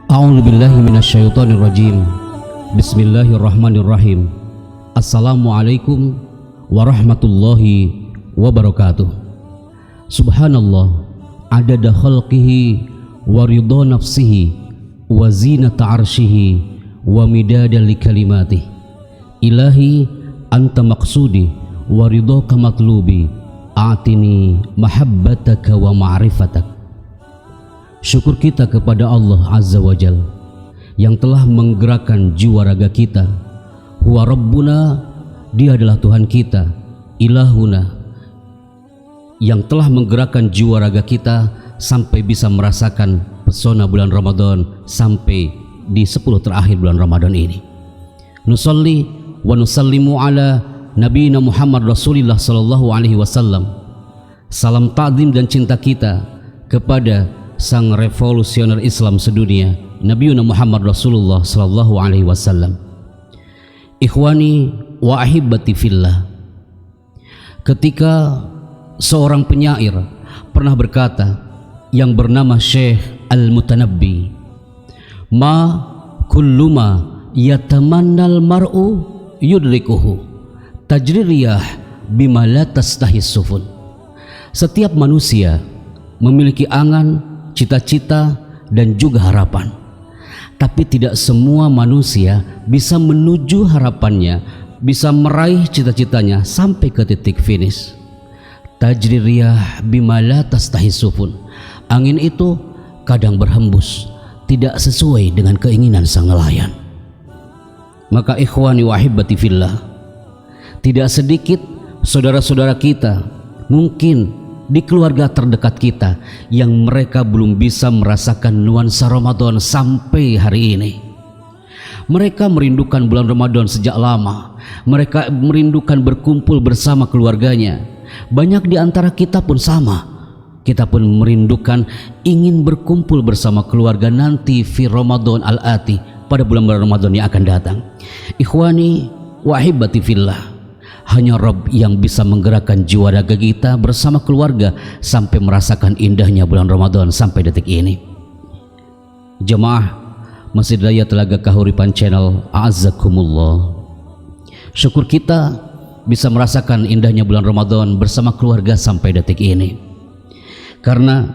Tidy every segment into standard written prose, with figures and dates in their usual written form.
A'udzu billahi minasyaitonir rajim. Bismillahirrahmanirrahim. Assalamualaikum warahmatullahi wabarakatuh. Subhanallah adada khalqihi wa ridha nafsihi wa zinata arsyihi wa midada likalimatihi. Ilahi anta maqsudi wa ridhaka matlubi. A'tini mahabbataka wa ma'rifatak. Syukur kita kepada Allah Azza wa Jal yang telah menggerakkan jiwa raga kita. Huwa Rabbuna, Dia adalah Tuhan kita. Ilahuna, yang telah menggerakkan jiwa raga kita sampai bisa merasakan pesona bulan Ramadan sampai di 10 terakhir bulan Ramadan ini. Nusalli wa nusallimu ala Nabiyina Muhammad Rasulillah sallallahu alaihi wasallam. Salam ta'zim dan cinta kita kepada sang revolusioner Islam sedunia, Nabi Muhammad Rasulullah sallallahu alaihi wasallam. Ikhwani wa ahibbati fillah. Ketika seorang penyair pernah berkata yang bernama Syekh Al-Mutanabbi, "Ma kullu ma yatamannal mar'u yudrikuhu, tajri riyah bima la tastahis sufun." Setiap manusia memiliki angan, cita-cita dan juga harapan, tapi tidak semua manusia bisa menuju harapannya, bisa meraih cita-citanya sampai ke titik finish. Tajri riyah bima la tastahis sufun. Angin itu kadang berhembus tidak sesuai dengan keinginan sang nelayan. Maka ikhwani wa ahibbati fillah, tidak sedikit saudara-saudara kita mungkin di keluarga terdekat kita yang mereka belum bisa merasakan nuansa Ramadan sampai hari ini. Mereka merindukan bulan Ramadan sejak lama. Mereka merindukan berkumpul bersama keluarganya. Banyak di antara kita pun sama. Kita pun merindukan ingin berkumpul bersama keluarga nanti fi Ramadan al-ati, pada bulan-bulan Ramadan yang akan datang. Ikhwani wa ahibati fillah, hanya Rabb yang bisa menggerakkan jiwa raga kita bersama keluarga sampai merasakan indahnya bulan Ramadan sampai detik ini. Jemaah Masjid Raya Telaga Kahuripan Channel, a'azzakumullah. Syukur kita bisa merasakan indahnya bulan Ramadan bersama keluarga sampai detik ini. Karena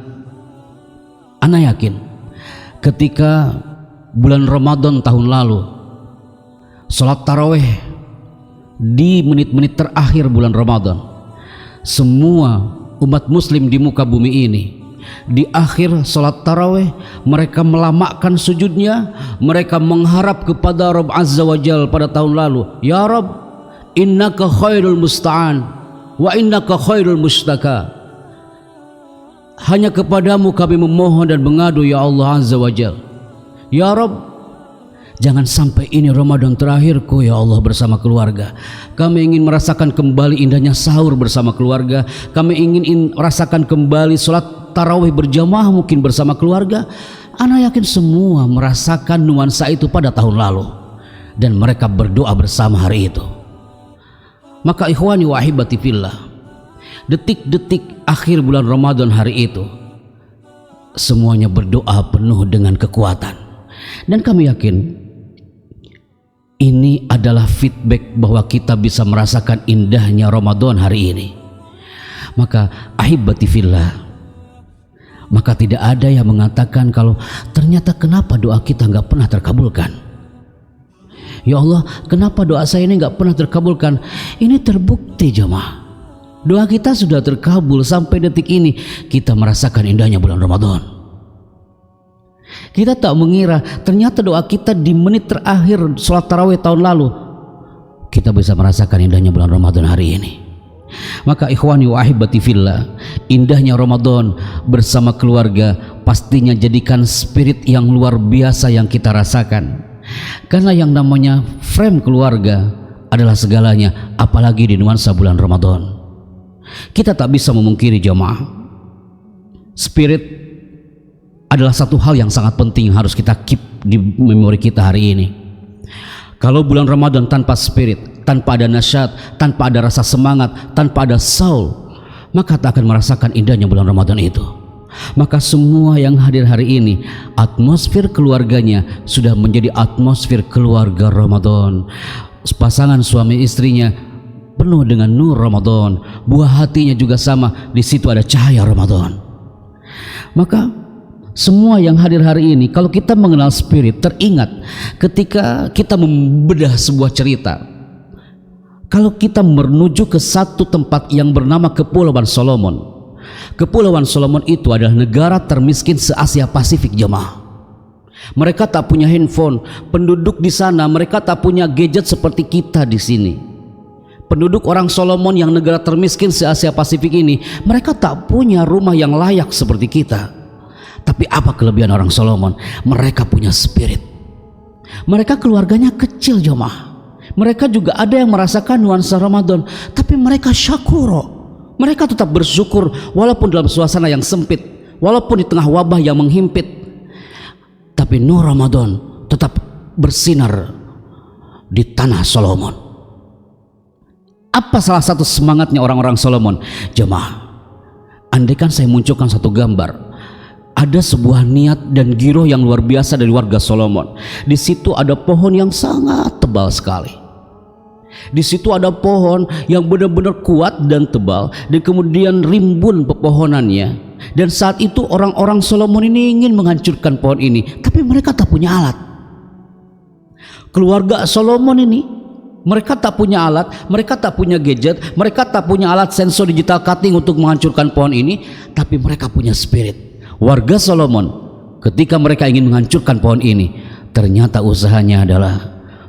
ana yakin ketika bulan Ramadan tahun lalu salat tarawih di menit-menit terakhir bulan Ramadan, semua umat muslim di muka bumi ini di akhir salat tarawih mereka melamakkan sujudnya, mereka mengharap kepada Rabb Azza wa Jal pada tahun lalu, ya Rabb innaka khairul musta'an wa innaka khairul mustaka. Hanya kepadamu kami memohon dan mengadu ya Allah Azza wa Jal. Ya Rabb, jangan sampai ini Ramadan terakhirku ya Allah bersama keluarga. Kami ingin merasakan kembali indahnya sahur bersama keluarga. Kami ingin merasakan kembali sholat tarawih berjamaah mungkin bersama keluarga. Ana yakin semua merasakan nuansa itu pada tahun lalu, dan mereka berdoa bersama hari itu. Maka ikhwani wa ahibati fillah, detik-detik akhir bulan Ramadan hari itu semuanya berdoa penuh dengan kekuatan. Dan kami yakin ini adalah feedback bahwa kita bisa merasakan indahnya Ramadan hari ini. Maka ahibati fillah, maka tidak ada yang mengatakan kalau ternyata kenapa doa kita nggak pernah terkabulkan. Ya Allah, kenapa doa saya ini nggak pernah terkabulkan? Ini terbukti jemaah, doa kita sudah terkabul sampai detik ini. Kita merasakan indahnya bulan Ramadan. Kita tak mengira ternyata doa kita di menit terakhir sholat tarawih tahun lalu kita bisa merasakan indahnya bulan Ramadan hari ini. Maka ikhwani wa ahibati fillah, indahnya Ramadan bersama keluarga pastinya jadikan spirit yang luar biasa yang kita rasakan. Karena yang namanya frame keluarga adalah segalanya, apalagi di nuansa bulan Ramadan. Kita tak bisa memungkiri jemaah, spirit adalah satu hal yang sangat penting yang harus kita keep di memori kita hari ini. Kalau bulan Ramadan tanpa spirit, tanpa ada nasyat, tanpa ada rasa semangat, tanpa ada soul, maka tak akan merasakan indahnya bulan Ramadan itu. Maka semua yang hadir hari ini, atmosfer keluarganya sudah menjadi atmosfer keluarga Ramadan. Pasangan suami istrinya penuh dengan nur Ramadan, buah hatinya juga sama, di situ ada cahaya Ramadan. Maka semua yang hadir hari ini, kalau kita mengenal spirit, teringat ketika kita membedah sebuah cerita, kalau kita menuju ke satu tempat yang bernama Kepulauan Solomon. Kepulauan Solomon itu adalah negara termiskin se-Asia Pasifik, jemaah. Mereka tak punya handphone. Penduduk di sana mereka tak punya gadget seperti kita di sini. Penduduk orang Solomon yang negara termiskin se-Asia Pasifik ini, mereka tak punya rumah yang layak seperti kita. Tapi apa kelebihan orang Solomon? Mereka punya spirit. Mereka keluarganya kecil, jemaah. Mereka juga ada yang merasakan nuansa Ramadan, tapi mereka syakuro. Mereka tetap bersyukur walaupun dalam suasana yang sempit, walaupun di tengah wabah yang menghimpit. Tapi nur Ramadan tetap bersinar di tanah Solomon. Apa salah satu semangatnya orang-orang Solomon? Jemaah, andaikan saya munculkan satu gambar, ada sebuah niat dan giroh yang luar biasa dari warga Solomon. Di situ ada pohon yang sangat tebal sekali. Di situ ada pohon yang benar-benar kuat dan tebal, dan kemudian rimbun pepohonannya. Dan saat itu orang-orang Solomon ini ingin menghancurkan pohon ini, tapi mereka tak punya alat. Keluarga Solomon ini, mereka tak punya alat, mereka tak punya gadget, mereka tak punya alat sensor digital cutting untuk menghancurkan pohon ini, tapi mereka punya spirit. Warga Solomon, ketika mereka ingin menghancurkan pohon ini, ternyata usahanya adalah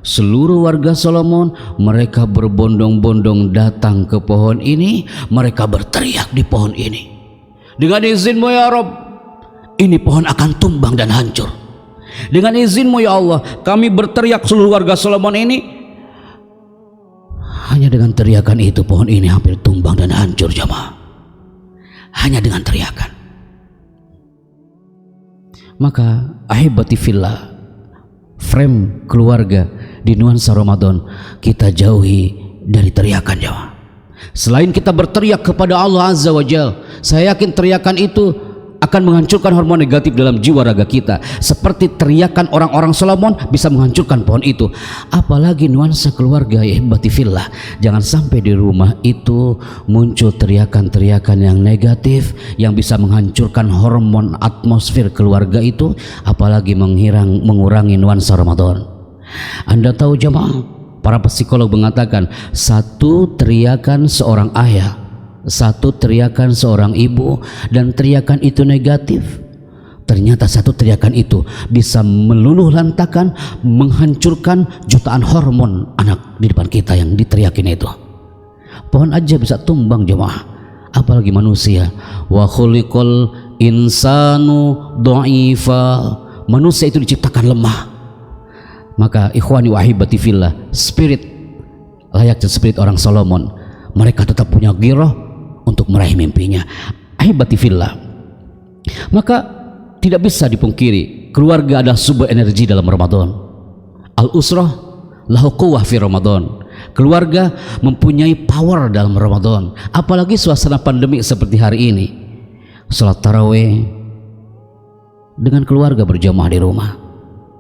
seluruh warga Solomon, mereka berbondong-bondong datang ke pohon ini. Mereka berteriak di pohon ini, dengan izinmu ya Rob, ini pohon akan tumbang dan hancur. Dengan izinmu ya Allah, kami berteriak seluruh warga Solomon ini. Hanya dengan teriakan itu pohon ini hampir tumbang dan hancur, jemaah. Hanya dengan teriakan. Maka ahibati fillah, frame keluarga di nuansa Ramadan kita jauhi dari teriakan, jemaah. Selain kita berteriak kepada Allah Azza wa Jalla, saya yakin teriakan itu akan menghancurkan hormon negatif dalam jiwa raga kita, seperti teriakan orang-orang Solomon bisa menghancurkan pohon itu. Apalagi nuansa keluarga, ya ihbati fillah. Jangan sampai di rumah itu muncul teriakan-teriakan yang negatif yang bisa menghancurkan hormon atmosfer keluarga itu, apalagi mengurangi nuansa Ramadan. Anda tahu jemaah, para psikolog mengatakan satu teriakan seorang ayah, satu teriakan seorang ibu, dan teriakan itu negatif, ternyata satu teriakan itu bisa meluluh lantakan, menghancurkan jutaan hormon anak di depan kita yang diteriakin itu. Pohon aja bisa tumbang, jemaah, apalagi manusia. Wa khuliqal insanu dha'ifa, manusia itu diciptakan lemah. Maka ikhwani wa ahibati fillah, spirit layaknya spirit orang Solomon, mereka tetap punya giroh untuk meraih mimpinya. Ahibati fillah, maka tidak bisa dipungkiri keluarga adalah sumber energi dalam Ramadan. Al-usrah lahu quwwah fi Ramadan. Keluarga mempunyai power dalam Ramadan, apalagi suasana pandemi seperti hari ini. Salat tarawih dengan keluarga berjamaah di rumah.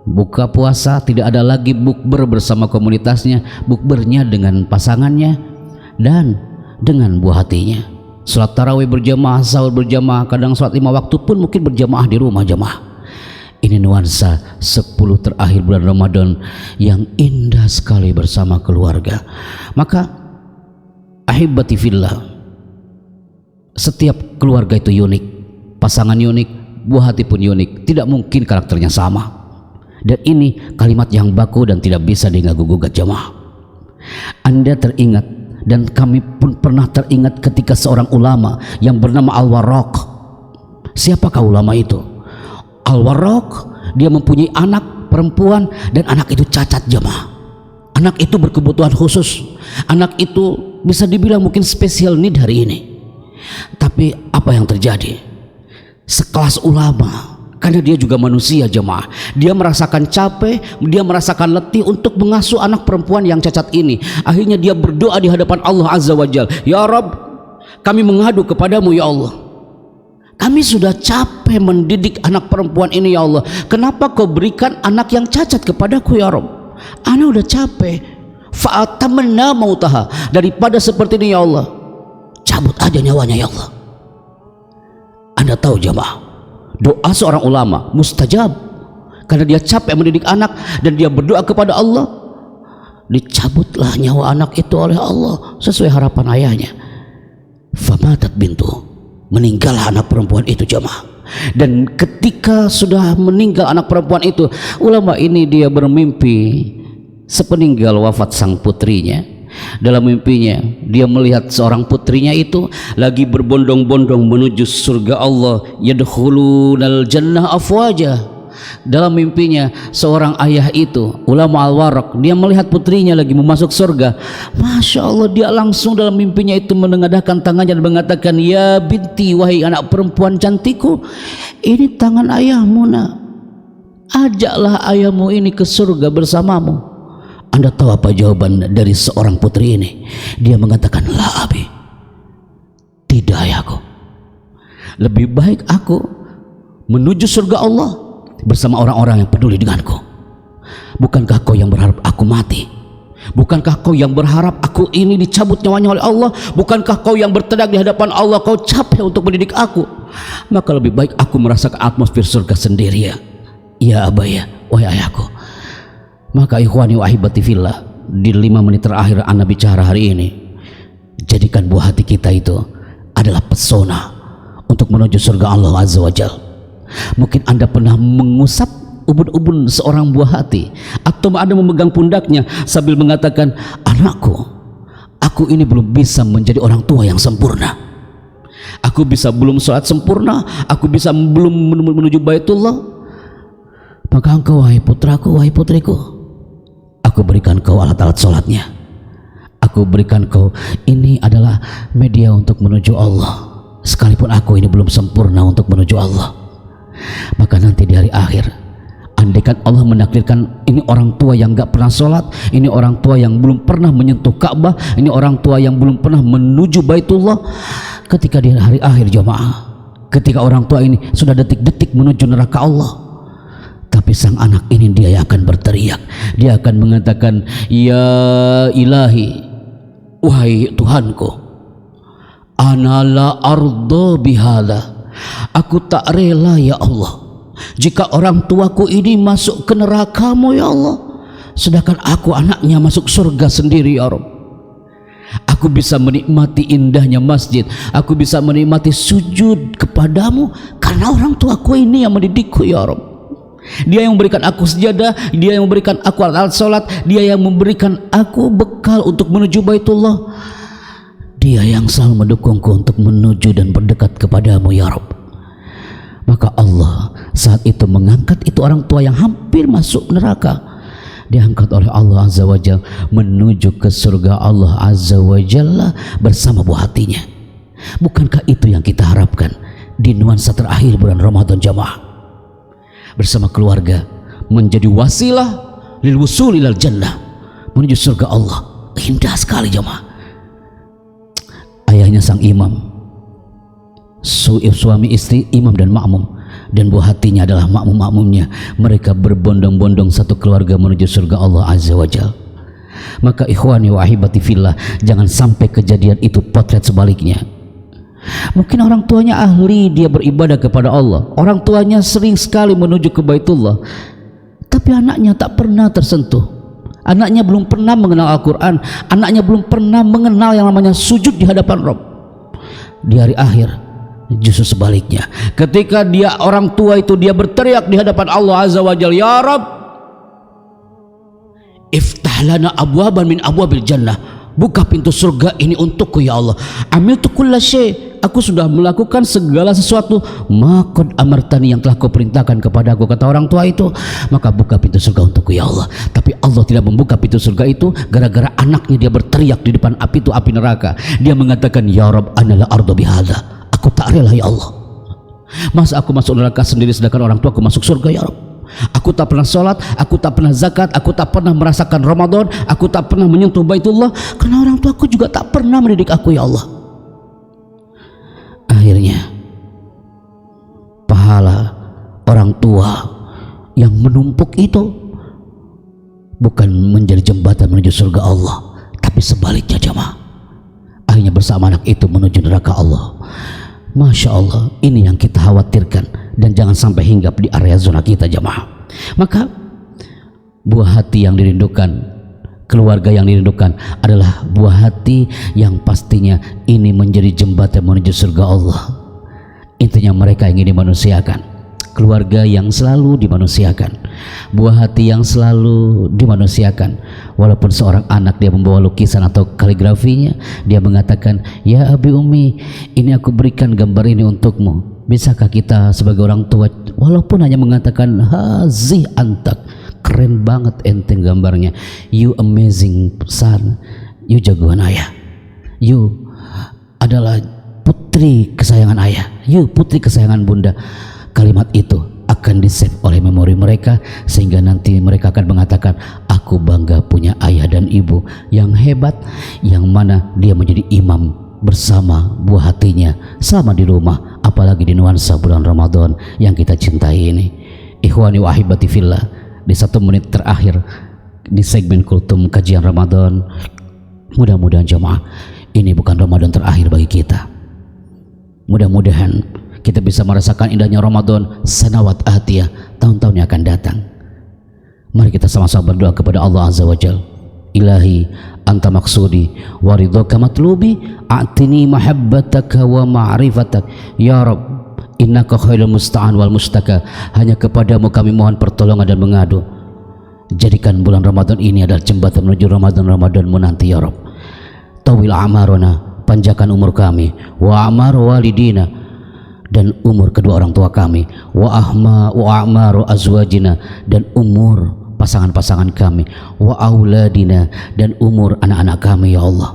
Buka puasa tidak ada lagi bukber bersama komunitasnya, bukbernya dengan pasangannya dan dengan buah hatinya. Salat tarawih berjamaah, sahur berjamaah, kadang salat 5 waktu pun mungkin berjamaah di rumah, jemaah. Ini nuansa 10 terakhir bulan Ramadan yang indah sekali bersama keluarga. Maka ahibati fillah, setiap keluarga itu unik, pasangan unik, buah hati pun unik, tidak mungkin karakternya sama. Dan ini kalimat yang baku dan tidak bisa diganggu-gugat, jemaah. Anda teringat, dan kami pun pernah teringat ketika seorang ulama yang bernama Al-Warraq. Siapakah ulama itu? Al-Warraq, dia mempunyai anak perempuan dan anak itu cacat, jemaah. Anak itu berkebutuhan khusus. Anak itu bisa dibilang mungkin special need hari ini. Tapi apa yang terjadi? Sekelas ulama, karena dia juga manusia, jemaah, dia merasakan capek, dia merasakan letih untuk mengasuh anak perempuan yang cacat ini. Akhirnya dia berdoa di hadapan Allah Azza wa Jalla, ya Rabb, kami mengadu kepadamu ya Allah, Kami sudah capek mendidik anak perempuan ini ya Allah. Kenapa kau berikan anak yang cacat kepadaku ya Rabb? Ana udah capek. Fa'atamanna mautaha, daripada seperti ini ya Allah, cabut aja nyawanya ya Allah. Anda tahu jamaah, doa seorang ulama mustajab karena dia capek mendidik anak dan dia berdoa kepada Allah, dicabutlah nyawa anak itu oleh Allah sesuai harapan ayahnya. Famatat bintu, meninggallah anak perempuan itu jamaah. Dan ketika sudah meninggal anak perempuan itu, ulama ini dia bermimpi sepeninggal wafat sang putrinya. Dalam mimpinya dia melihat seorang putrinya itu lagi berbondong-bondong menuju surga Allah, yadkhulunal jannah afwaja. Dalam mimpinya seorang ayah itu, ulama al-waraq, dia melihat putrinya lagi memasuk surga. Masya Allah, dia langsung dalam mimpinya itu menengadahkan tangannya dan mengatakan, ya binti, wahai anak perempuan cantikku, ini tangan ayahmu nak, ajaklah ayahmu ini ke surga bersamamu. Anda tahu apa jawaban dari seorang putri ini? Dia mengatakan, la abi, tidak ayahku, lebih baik aku menuju surga Allah bersama orang-orang yang peduli denganku. Bukankah kau yang berharap aku mati? Bukankah kau yang berharap aku ini dicabut nyawanya oleh Allah? Bukankah kau yang bertedak di hadapan Allah, kau capek untuk mendidik aku? Maka lebih baik aku merasakan atmosfer surga sendiri ya abaya, wahai ayahku. Maka ikhwani wa ahibati fillah, di 5 menit terakhir Anda bicara hari ini, jadikan buah hati kita itu adalah pesona untuk menuju surga Allah Azza wa Jalla. Mungkin Anda pernah mengusap ubun-ubun seorang buah hati, atau Anda memegang pundaknya sambil mengatakan, anakku, aku ini belum bisa menjadi orang tua yang sempurna. Aku belum sholat sempurna, aku belum menuju Baitullah. Maka engkau wahai putraku, wahai putriku, aku berikan kau alat-alat sholatnya. Aku berikan kau, ini adalah media untuk menuju Allah. Sekalipun aku ini belum sempurna untuk menuju Allah, maka nanti di hari akhir, andaikan Allah menakdirkan ini orang tua yang gak pernah sholat, ini orang tua yang belum pernah menyentuh Ka'bah, ini orang tua yang belum pernah menuju Baitullah, ketika di hari akhir jamaah, ketika orang tua ini sudah detik-detik menuju neraka Allah, tapi sang anak ini dia yang akan berteriak, dia akan mengatakan, ya ilahi, wahai Tuhanku, ana la ardo bihada, aku tak rela ya Allah jika orang tuaku ini masuk ke neraka-Mu ya Allah, sedangkan aku anaknya masuk surga sendiri ya Rabb. Aku bisa menikmati indahnya masjid, aku bisa menikmati sujud kepadamu karena orang tuaku ini yang mendidikku ya Rabb. Dia yang memberikan aku sejadah, dia yang memberikan aku alat sholat, dia yang memberikan aku bekal untuk menuju Baitullah, dia yang selalu mendukungku untuk menuju dan berdekat kepadamu ya Rabb. Maka Allah saat itu mengangkat itu orang tua yang hampir masuk neraka, diangkat oleh Allah Azza wa Jalla menuju ke surga Allah Azza wa Jalla bersama buah hatinya. Bukankah itu yang kita harapkan di nuansa terakhir bulan Ramadan jamaah? Bersama keluarga menjadi wasilah lil wusul ilal jannah, menuju surga Allah. Indah sekali jamaah. Ayahnya sang imam, suami istri imam dan makmum, dan buah hatinya adalah makmum-makmumnya. Mereka berbondong-bondong satu keluarga menuju surga Allah Azza wa Jalla. Maka ikhwani wa ahibati fillah, jangan sampai kejadian itu potret sebaliknya. Mungkin orang tuanya ahli, dia beribadah kepada Allah, orang tuanya sering sekali menuju ke Baitullah, tapi anaknya tak pernah tersentuh. Anaknya belum pernah mengenal Al-Quran, anaknya belum pernah mengenal yang namanya sujud di hadapan Rabb. Di hari akhir justru sebaliknya, ketika dia orang tua itu dia berteriak di hadapan Allah Azza wa Jalla, ya Rabb, iftah lana abwaban min abwabil jannah, buka pintu surga ini untukku ya Allah. Amiltu kulla syai', aku sudah melakukan segala sesuatu, maqad amartani, yang telah kau perintahkan kepadaku, kata orang tua itu. Maka buka pintu surga untukku ya Allah. Tapi Allah tidak membuka pintu surga itu gara-gara anaknya dia berteriak di depan api itu, api neraka. Dia mengatakan, ya Rabb, ana la ardu bihadza, aku tak rela ya Allah. Masa aku masuk neraka sendiri sedangkan orang tuaku masuk surga ya Rabb. Aku tak pernah sholat, aku tak pernah zakat, aku tak pernah merasakan Ramadan, aku tak pernah menyentuh Baitullah karena orang tuaku juga tak pernah mendidik aku ya Allah. Akhirnya yang menumpuk itu bukan menjadi jembatan menuju surga Allah, tapi sebaliknya jamaah. Akhirnya bersama anak itu menuju neraka Allah. Masya Allah, ini yang kita khawatirkan, dan jangan sampai hinggap di area zona kita jamaah. Maka buah hati yang dirindukan, keluarga yang dirindukan adalah buah hati yang pastinya ini menjadi jembatan menuju surga Allah. Intinya mereka ingin dimanusiakan, keluarga yang selalu dimanusiakan, buah hati yang selalu dimanusiakan. Walaupun seorang anak dia membawa lukisan atau kaligrafinya, dia mengatakan, ya abi umi, ini aku berikan gambar ini untukmu. Bisakah kita sebagai orang tua walaupun hanya mengatakan hazi antak, keren banget enteng gambarnya, you amazing son, you jagoan ayah, you adalah putri kesayangan ayah, you putri kesayangan bunda. Kalimat itu akan di-save oleh memori mereka, sehingga nanti mereka akan mengatakan, aku bangga punya ayah dan ibu yang hebat, yang mana dia menjadi imam bersama buah hatinya selama di rumah, apalagi di nuansa bulan Ramadan yang kita cintai ini. Ikhwani wa ahibati fillah, di 1 menit terakhir di segmen Kultum Kajian Ramadan, mudah-mudahan jemaah ini bukan Ramadan terakhir bagi kita. Mudah-mudahan kita bisa merasakan indahnya Ramadan sanawat atiyah, tahun-tahun yang akan datang. Mari kita sama-sama berdoa kepada Allah Azza wa Jalla. Ilahi anta maksudi wa ridhaka matlubi, a'tini mahabbataka wa ma'rifatak ya Rabb, innaka khairul musta'an wal mustaka. Hanya kepadamu kami mohon pertolongan dan mengadu. Jadikan bulan Ramadan ini adalah jembatan menuju Ramadan-Ramadanmu nanti ya Rabb. Tawil amarona, panjangkan umur kami, wa amar walidina, dan umur kedua orang tua kami, wa a'maru azwajina, dan umur pasangan-pasangan kami, wa auladina, dan umur anak-anak kami ya Allah.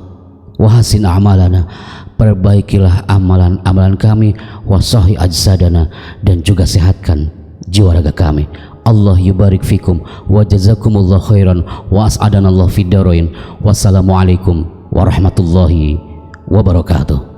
Wa hasin a'malana, perbaikilah amalan-amalan kami, wa sahih ajsadana, dan juga sehatkan jiwa raga kami. Allah yubarik fikum wa jazakumullah khairan wa as'adanallah fid darain. Wassalamualaikum warahmatullahi wabarakatuh.